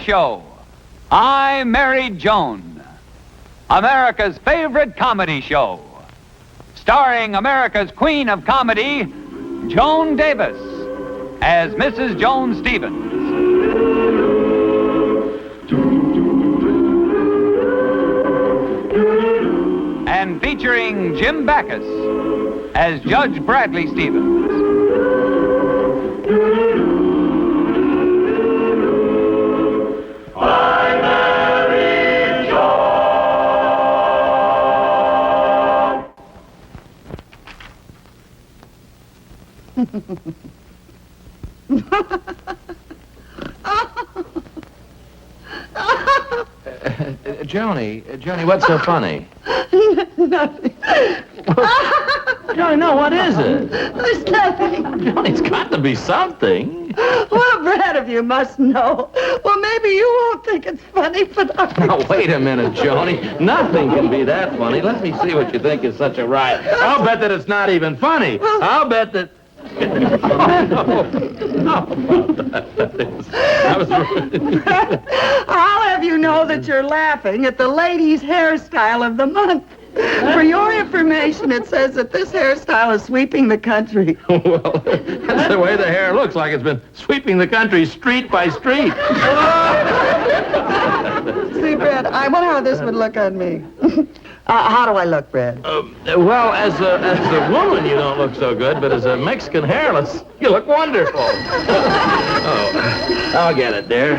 show, I Married Joan, America's favorite comedy show, starring America's queen of comedy, Joan Davis, as Mrs. Joan Stevens. And featuring Jim Backus as Judge Bradley Stevens. I Married Joanie, what's so funny? Nothing. Joanie, no, what is it? There's nothing. Joanie, it's got to be something. Well, Brad, if you must know. Well, maybe you won't think it's funny, but I... Now, wait a minute, Joanie. Nothing can be that funny. Let me see what you think is such a riot. I'll bet that it's not even funny. I'll bet that... I'll have you know that you're laughing at the ladies' hairstyle of the month. For your information, it says that this hairstyle is sweeping the country. Well, that's the way the hair looks, like it's been sweeping the country street by street. See, Brad, I wonder how this would look on me. How do I look, Brad? Well, as a woman, you don't look so good, but as a Mexican hairless, you look wonderful. Oh, I'll get it, dear.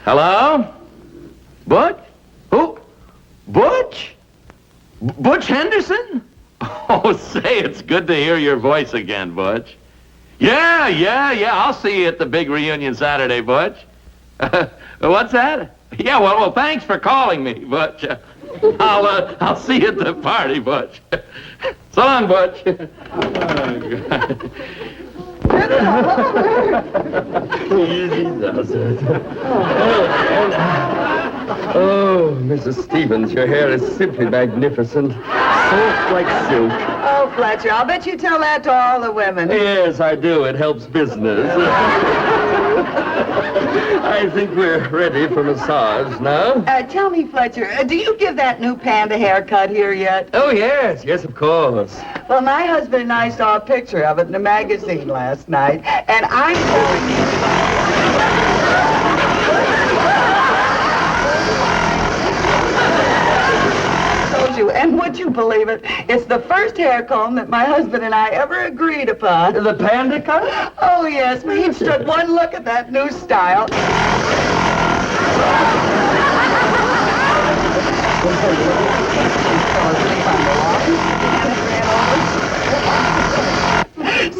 Hello? Butch? Who? Butch? Butch Henderson? Oh, say, it's good to hear your voice again, Butch. Yeah, I'll see you at the big reunion Saturday, Butch. What's that? Yeah, well, thanks for calling me, Butch. I'll see you at the party, Butch. So long, Butch. Easy does it. Oh, Mrs. Stevens, your hair is simply magnificent. Soft like silk. Oh, Fletcher, I'll bet you tell that to all the women. Yes, I do. It helps business. I think we're ready for massage now. Tell me, Fletcher, do you give that new panda haircut here yet? Oh, yes, of course. Well, my husband and I saw a picture of it in a magazine last night, and I'm telling you... And would you believe it? It's the first hair comb that my husband and I ever agreed upon. The panda cut? Oh, yes. We each took one look at that new style.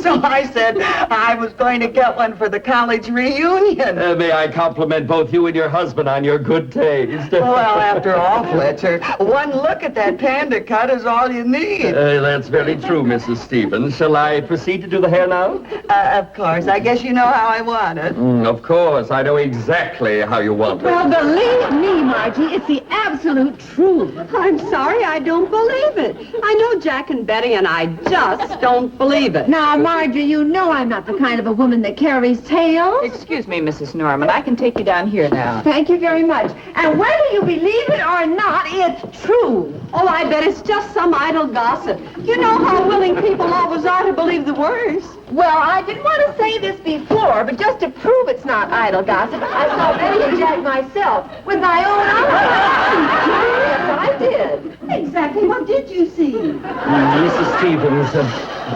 So I said I was going to get one for the college reunion. May I compliment both you and your husband on your good taste? Well, after all, Fletcher, one look at that panda cut is all you need. That's very true, Mrs. Stevens. Shall I proceed to do the hair now? Of course. I guess you know how I want it. Of course. I know exactly how you want it. Well, believe me, Margie, it's the absolute truth. I'm sorry, I don't believe it. I know Jack and Betty, and I just don't believe it. Now, Margie, you know I'm not the kind of a woman that carries tales. Excuse me, Mrs. Norman. I can take you down here now. Thank you very much. And whether you believe it or not, it's true. Oh, I bet it's just some idle gossip. You know how willing people always are to believe the worst. Well, I didn't want to say this before, but just to prove it's not idle gossip, I saw Betty and Jack myself with my own eyes. Yes, I did. Exactly. What did you see? Mrs. Stevens.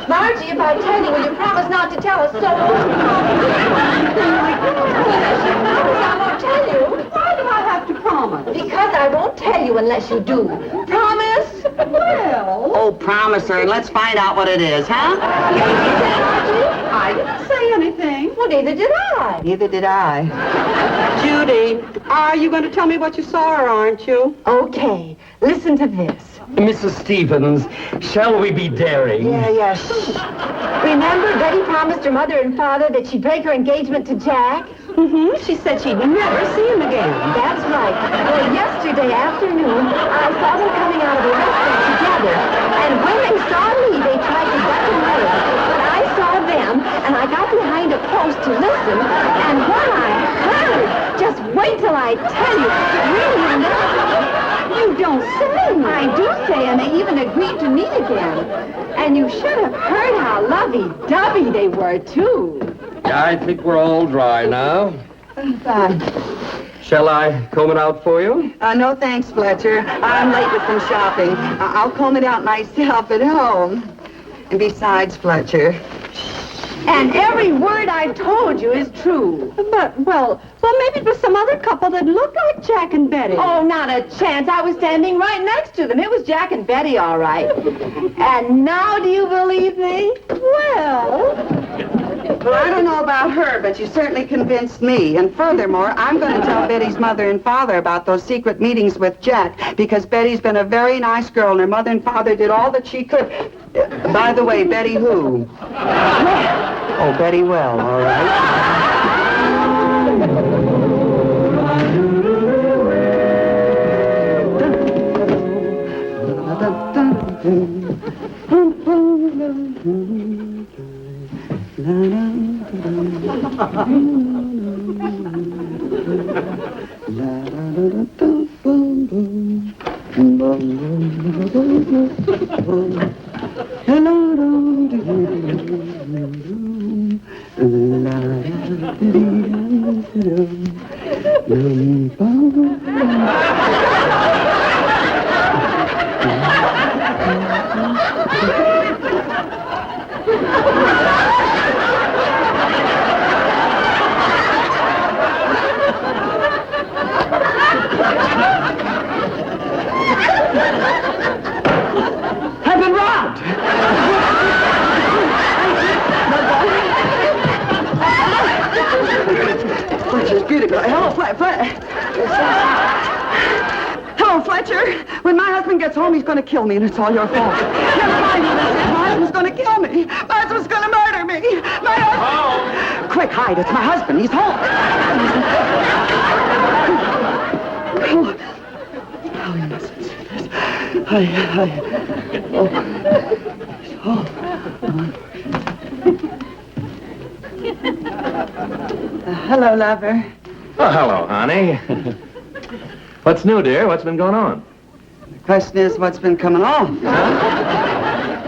Margie, if I tell you, will you promise not to tell us so? I won't tell you. Why do I have to promise? Because I won't tell you unless you do. Promise? Well... Oh, promise her, and let's find out what it is, huh? I didn't say anything. Well, neither did I. Neither did I. Judy, are you going to tell me what you saw, or aren't you? Okay, listen to this. Mrs. Stevens, shall we be daring? Yeah. Remember, Betty promised her mother and father that she'd break her engagement to Jack? Mm-hmm. She said she'd never see him again. That's right. Well, yesterday afternoon, I saw them coming out of a restaurant together, and when they saw me, they tried to duck and run. But I saw them, and I got behind I tell you, really, you don't say. I do say, and they even agreed to meet again. And you should have heard how lovey-dovey they were, too. I think we're all dry now. Fine. Shall I comb it out for you? No, thanks, Fletcher. I'm late with some shopping. I'll comb it out myself at home. And besides, Fletcher... And every word I've told you is true. But, well, maybe it was some other couple that looked like Jack and Betty. Oh, not a chance. I was standing right next to them. It was Jack and Betty, all right. And now do you believe me? Well, I don't know about her, but you certainly convinced me. And furthermore, I'm going to tell Betty's mother and father about those secret meetings with Jack, because Betty's been a very nice girl, and her mother and father did all that she could. By the way, Betty who? Oh, Betty Well, all I've been robbed! Fletcher's beautiful. Hello, Hello, Fletcher. When my husband gets home, he's going to kill me, and it's all your fault. Never mind, my husband's going to kill me. My husband's going to murder me. My husband... Quick, hide. It's my husband. He's home. Oh, you mustn't see this. Hello, lover. Oh, hello, honey. What's new, dear? What's been going on? The question is, what's been coming on?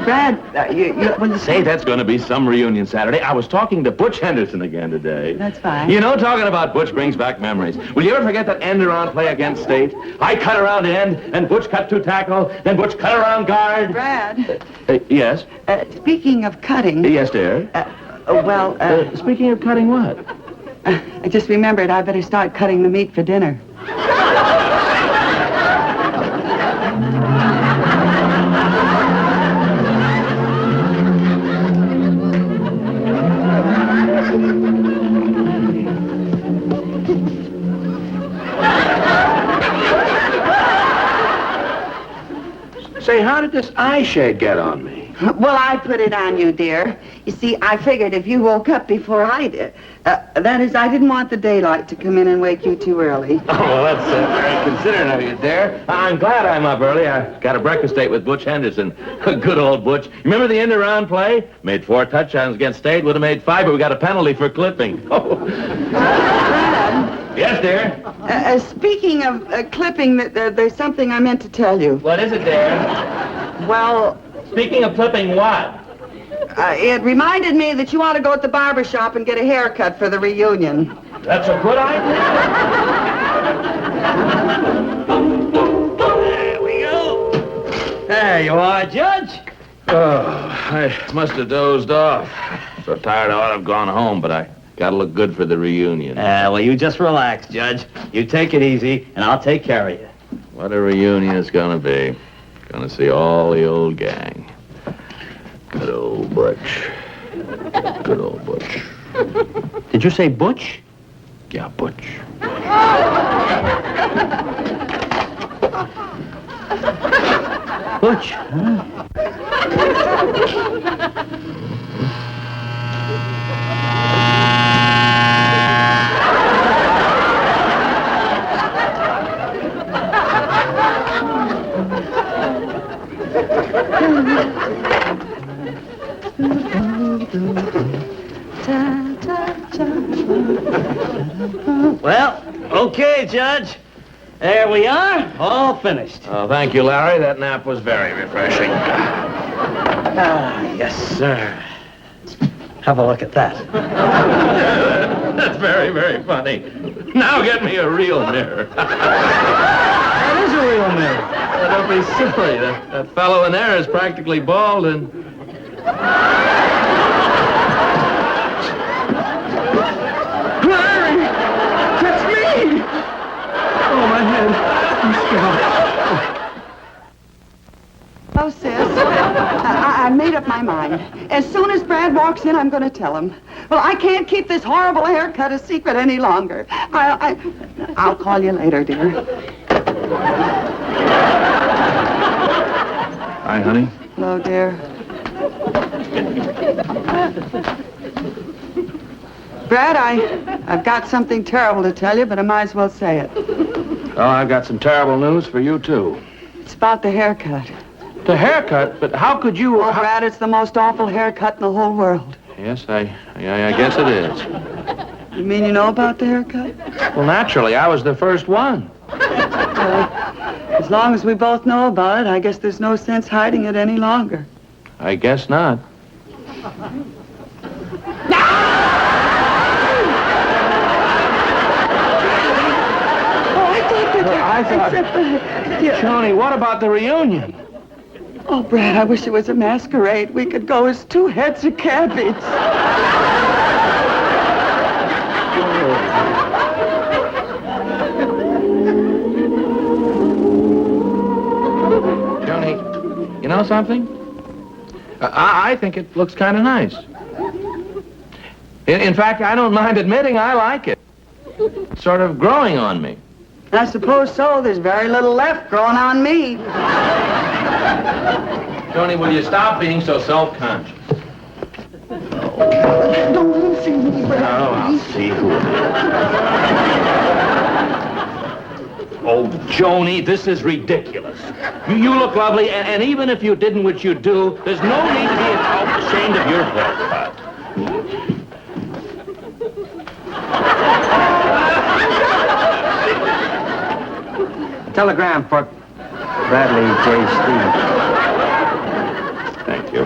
Brad, Say, that's going to be some reunion Saturday. I was talking to Butch Henderson again today. That's fine. You know, talking about Butch brings back memories. Will you ever forget that end-around play against State? I cut around end, and Butch cut to tackle, then Butch cut around guard. Brad, Yes? speaking of cutting... Yes, dear? Speaking of cutting what? I just remembered I better start cutting the meat for dinner. Say, how did this eye shade get on me? Well, I put it on you, dear. You see, I figured if you woke up before I did, that is, I didn't want the daylight to come in and wake you too early. Oh, well, that's very considerate of you, dear. I'm glad I'm up early. I got a breakfast date with Butch Henderson. Good old Butch. Remember the end-around play? Made 4 touchdowns against State. Would have made 5, but we got a penalty for clipping. Oh. Brad, Yes, dear? speaking of clipping, there's something I meant to tell you. What is it, dear? Well, Speaking of clipping what? it reminded me that you ought to go at the barber shop and get a haircut for the reunion. That's a good idea. There we go. There you are, Judge. Oh, I must have dozed off. So tired I ought to have gone home, but I gotta look good for the reunion. Well, you just relax, Judge. You take it easy, and I'll take care of you. What a reunion it's gonna be. Gonna see all the old gang. Good old Butch. Good old Butch. Did you say Butch? Yeah, Butch. Butch, huh? Well, Okay, Judge. There we are, all finished. Oh, thank you, Larry. That nap was very refreshing. Yes, sir. Have a look at that. That's very, very funny. Now get me a real mirror. That is a real mirror. Don't be silly. That fellow in there is practically bald and... Larry! That's me! Oh, my head. Oh, sis. I made up my mind. As soon as Brad walks in, I'm going to tell him. Well, I can't keep this horrible haircut a secret any longer. I'll call you later, dear. Hi, honey. Hello, dear. Brad, I've got something terrible to tell you, but I might as well say it. Oh, I've got some terrible news for you, too. It's about the haircut. The haircut? But how could you... Oh, Brad, it's the most awful haircut in the whole world. Yes, I guess it is. You mean you know about the haircut? Well, naturally, I was the first one. As long as we both know about it, I guess there's no sense hiding it any longer. I guess not. Johnny, what about the reunion? Oh, Brad, I wish it was a masquerade. We could go as two heads of cabbage. Johnny, you know something? I think it looks kind of nice. In fact, I don't mind admitting I like it. It's sort of growing on me. I suppose so. There's very little left growing on me. Johnny, will you stop being so self-conscious? Don't let him see me, Brad. Oh, I'll see who it is. Oh, Joni, this is ridiculous. You look lovely, and even if you didn't, which you do, there's no need to be ashamed of your haircut. Telegram for Bradley J. Stevens. Thank you.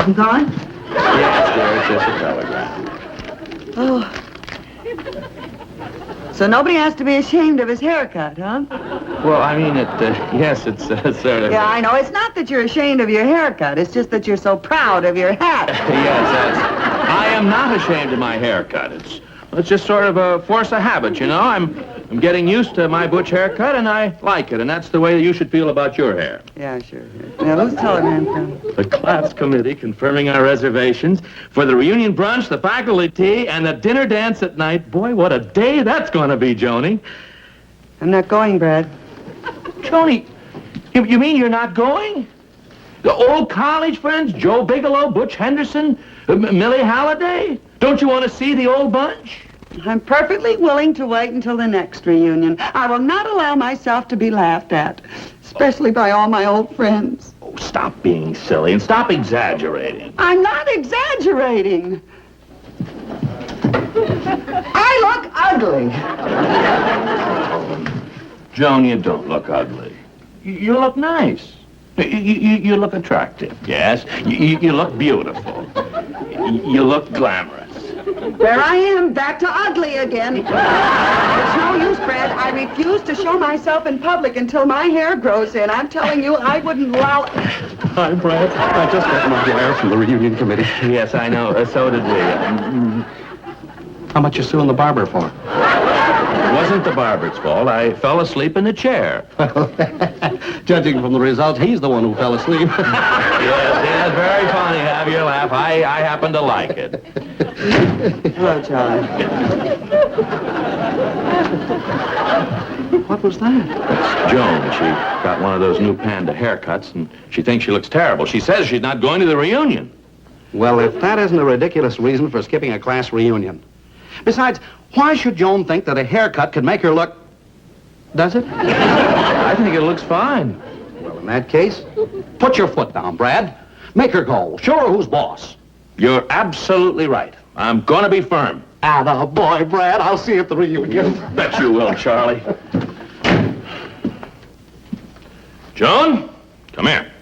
You gone? Yes, dear, it's just a telegram. Oh. So nobody has to be ashamed of his haircut, huh? Well, I mean, yes, it's sort of... Yeah, I know. It's not that you're ashamed of your haircut. It's just that you're so proud of your hat. Yes, I am not ashamed of my haircut. It's just sort of a force of habit, you know. I'm getting used to my butch haircut, and I like it, and that's the way you should feel about your hair. Yeah, sure. Now, who's telegram from? The class committee confirming our reservations for the reunion brunch, the faculty tea, and the dinner dance at night. Boy, what a day that's going to be, Joni. I'm not going, Brad. Joni, you mean you're not going? The old college friends, Joe Bigelow, Butch Henderson, Millie Halliday? Don't you want to see the old bunch? I'm perfectly willing to wait until the next reunion. I will not allow myself to be laughed at, especially by all my old friends. Oh, stop being silly and stop exaggerating. I'm not exaggerating. I look ugly. Joan, you don't look ugly. You look nice. You look attractive, yes. You look beautiful. You look glamorous. There I am, back to ugly again. It's no use, Brad. I refuse to show myself in public until my hair grows in. I'm telling you, I wouldn't allow... Hi, Brad. I just got my wire from the reunion committee. Yes, I know. So did we. How much you suing the barber for? It wasn't the barber's fault. I fell asleep in the chair. Judging from the result, he's the one who fell asleep. Yes, very funny. Have your laugh. I happen to like it. Hello, Charlie. What was that? It's Joan. She got one of those new panda haircuts, and she thinks she looks terrible. She says she's not going to the reunion. Well, if that isn't a ridiculous reason for skipping a class reunion. Besides, why should Joan think that a haircut could make her look... Does it? I think it looks fine. Well, in that case, put your foot down, Brad. Make her go. Show her who's boss. You're absolutely right. I'm going to be firm. Atta boy, Brad. I'll see you at the reunion. Bet you will, Charlie. Joan, come here.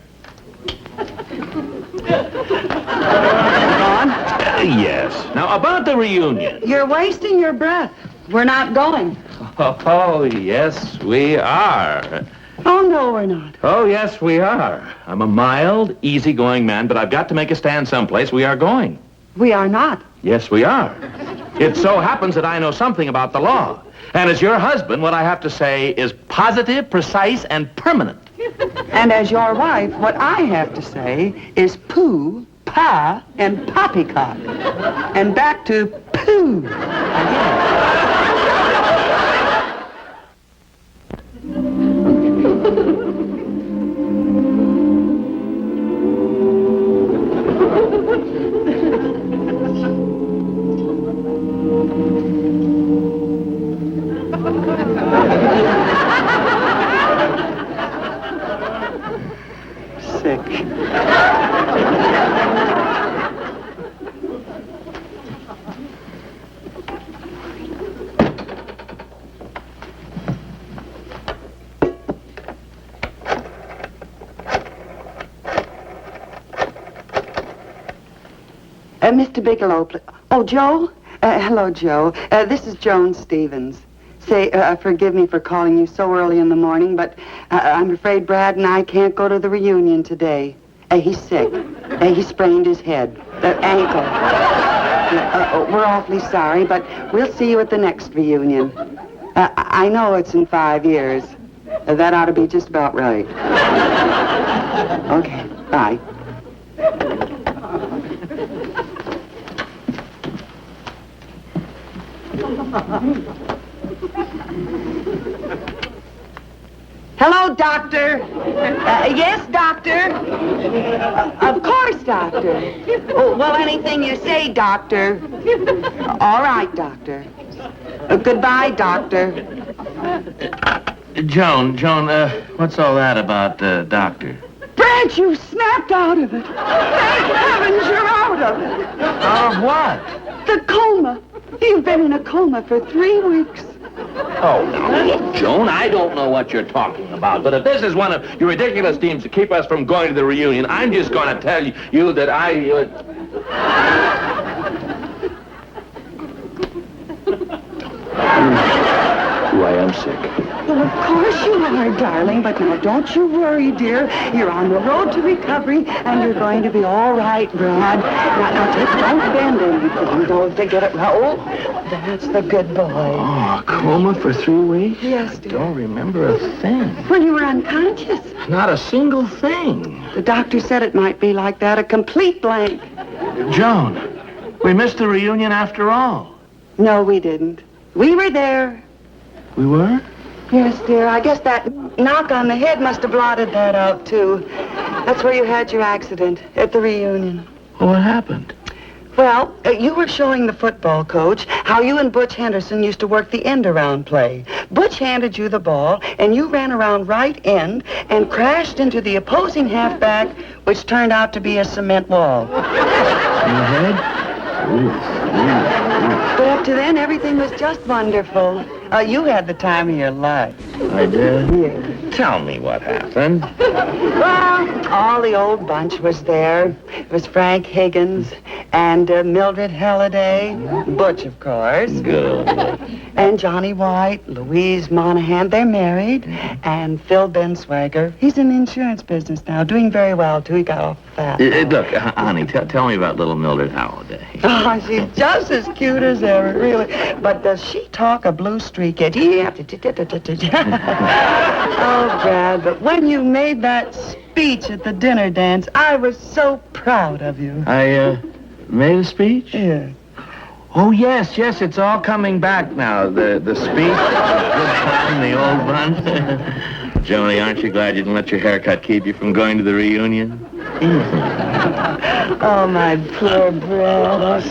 Yes. Now, about the reunion. You're wasting your breath. We're not going. Oh, yes, we are. Oh, no, we're not. Oh, yes, we are. I'm a mild, easygoing man, but I've got to make a stand someplace. We are going. We are not. Yes, we are. It so happens that I know something about the law. And as your husband, what I have to say is positive, precise, and permanent. And as your wife, what I have to say is poo, pa, and poppycock. And back to poo again. Sick. Mr. Bigelow, oh, Joe? Hello, Joe. This is Joan Stevens. Say, forgive me for calling you so early in the morning, but I'm afraid Brad and I can't go to the reunion today. He's sick. He sprained his head. Ankle. We're awfully sorry, but we'll see you at the next reunion. I know it's in 5 years. That ought to be just about right. Okay, bye. Hello, Doctor. Yes, Doctor. Of course, Doctor. Oh, well, anything you say, Doctor. All right, Doctor. Goodbye, Doctor. Joan, what's all that about, Doctor? Brad, you snapped out of it. Thank heavens you're out of it. Out of what? The coma. You've been in a coma for 3 weeks. Oh, now, look, Joan, I don't know what you're talking about, but if this is one of your ridiculous schemes to keep us from going to the reunion, I'm just going to tell you that I am sick. Well, of course you are, darling, but now don't you worry, dear. You're on the road to recovery, and you're going to be all right, Brad. Now, don't bend anything. Don't forget it. Oh, that's the good boy. Oh, a coma for 3 weeks? Yes, dear. Don't remember a thing. When you were unconscious. Not a single thing. The doctor said it might be like that, a complete blank. Joan, we missed the reunion after all. No, we didn't. We were there. We were? Yes, dear. I guess that knock on the head must have blotted that out, too. That's where you had your accident, at the reunion. Well, what happened? Well, you were showing the football coach how you and Butch Henderson used to work the end-around play. Butch handed you the ball, and you ran around right end and crashed into the opposing halfback, which turned out to be a cement wall. In the head? Ooh. But up to then, everything was just wonderful. You had the time of your life. I did? Yeah. Tell me what happened. Well, all the old bunch was there. It was Frank Higgins and Mildred Halliday, Butch, of course. Good. And Johnny White, Louise Monahan, they're married. And Phil Benswager, he's in the insurance business now, doing very well, too. He got off that. Look, honey, tell me about little Mildred Halliday. Oh, she's just as cute as ever, really. But does she talk a blue streak? Oh, Brad, but when you made that speech at the dinner dance, I was so proud of you. I, made a speech? Yeah. Oh, yes, it's all coming back now. The speech, the good time, the old bunch. Joni, aren't you glad you didn't let your haircut keep you from going to the reunion? Oh, my poor Brad.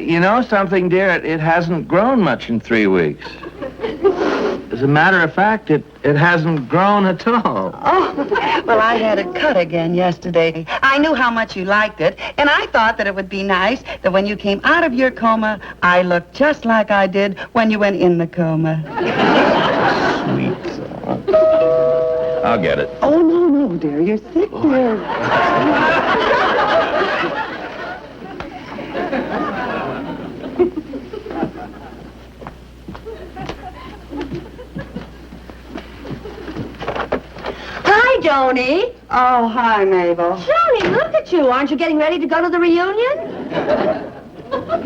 You know something, dear? It hasn't grown much in 3 weeks. As a matter of fact, it hasn't grown at all. Oh, well, I had it cut again yesterday. I knew how much you liked it, and I thought that it would be nice that when you came out of your coma, I looked just like I did when you went in the coma. Sweet son. I'll get it. Oh, no, dear. You're sick, dear. Hi, Joni. Oh, hi, Mabel. Joni, look at you. Aren't you getting ready to go to the reunion?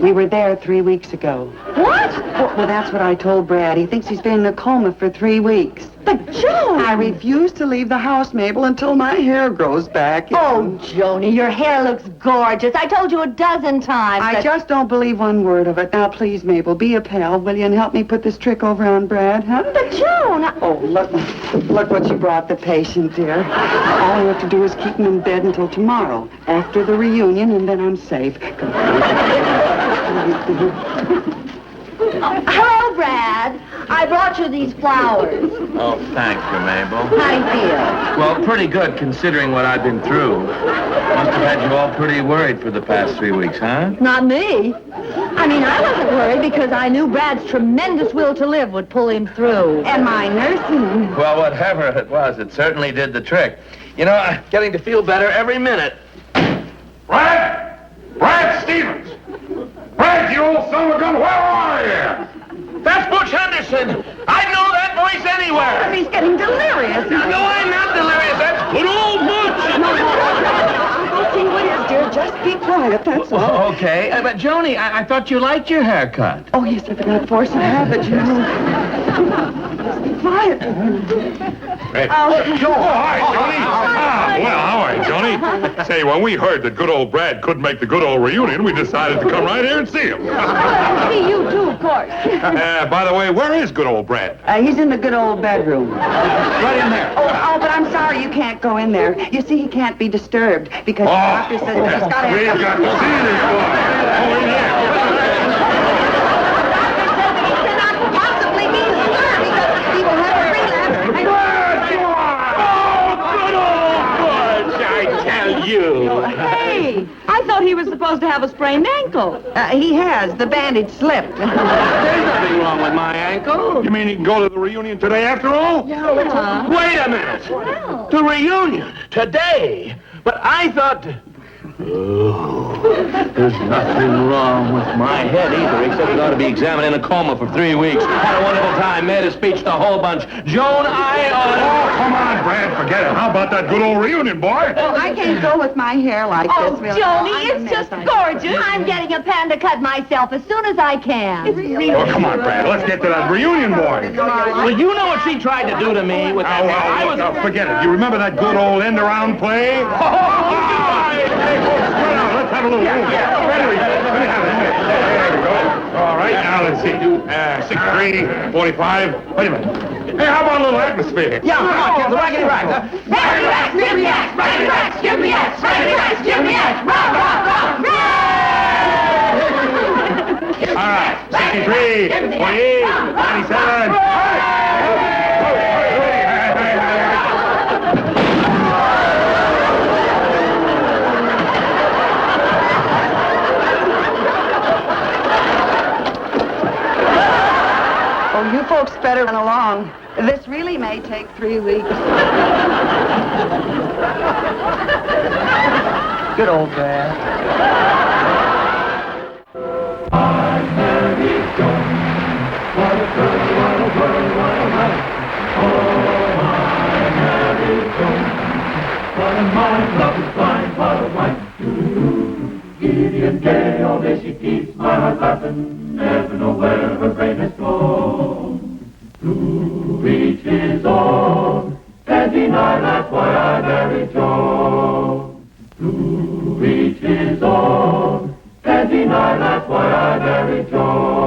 We were there 3 weeks ago. What? Well, that's what I told Brad. He thinks he's been in a coma for 3 weeks. But, Joan! I refuse to leave the house, Mabel, until my hair grows back. Oh, Joni, your hair looks gorgeous. I told you a dozen times. I just don't believe one word of it. Now, please, Mabel, be a pal, will you, and help me put this trick over on Brad, huh? But, Joan... Oh, look what you brought the patient, dear. All you have to do is keep him in bed until tomorrow, after the reunion, and then I'm safe. Come on. Hello, Brad. I brought you these flowers. Oh, thank you, Mabel. How do you feel? Well, pretty good considering what I've been through. Must have had you all pretty worried for the past 3 weeks, huh? Not me. I mean, I wasn't worried because I knew Brad's tremendous will to live would pull him through. And my nursing. Well, whatever it was, it certainly did the trick. You know, I'm getting to feel better every minute. Brad! Brad Stevens! Brad, you old son of a gun, where are you? That's Butch Henderson. I'd know that voice anywhere. He's getting delirious. No, I'm not delirious. That's good old Butch. I'll go see what is, dear. Just be quiet, that's all. Well, okay. But, Joni, I thought you liked your haircut. Oh, yes, I forgot force of habit, you know. Be quiet. Hey, Joe, hi, Johnny. Well, how are you, Johnny? Say, when we heard that good old Brad couldn't make the good old reunion, we decided to come right here and see him. See you too, of course. By the way, where is good old Brad? He's in the good old bedroom. Right in there. Oh, but I'm sorry, you can't go in there. You see, he can't be disturbed because the doctor says he's got to We've have... got to see this boy. Oh, in there. possibly be disturbed because he will have a relapse. Hey, I thought he was supposed to have a sprained ankle. He has. The bandage slipped. There's nothing wrong with my ankle. You mean he can go to the reunion today after all? Wait a minute. The reunion today. But I thought... Oh, there's nothing wrong with my head either, except it ought to be examined in a coma for 3 weeks. Had a wonderful time, made a speech to the whole bunch. Joan, I ought to... Oh, come on, Brad, forget it. How about that good old reunion, boy? Oh, I can't go with my hair like Oh, this, really. Joni, it's just gorgeous. I'm getting a pan to cut myself as soon as I can. Oh, come on, Brad. Let's get to that reunion, boy. Well, you know what she tried to do to me with that hair. Well, forget it. You remember that good old end-around play? Hey, folks, spread out. Let's have a little room. Let me have it. There we go. All right, now let's see. 63, 45. Wait a minute. Hey, how about a little atmosphere? Yeah, come on, kids, the raggedy rags. Raggedy racks, give me X, raggedy racks, give me X, raggedy racks, give me X, rock, rock, rock, All right, 63, 28, 97. Oh, you folks better run along. This really may take 3 weeks. Good old Brad. Giddy and gay, all day she keeps my heart laughing, never know where her brain has gone. To each his own, and deny that's why I married Joan. To each his own, and deny that's why I married Joan.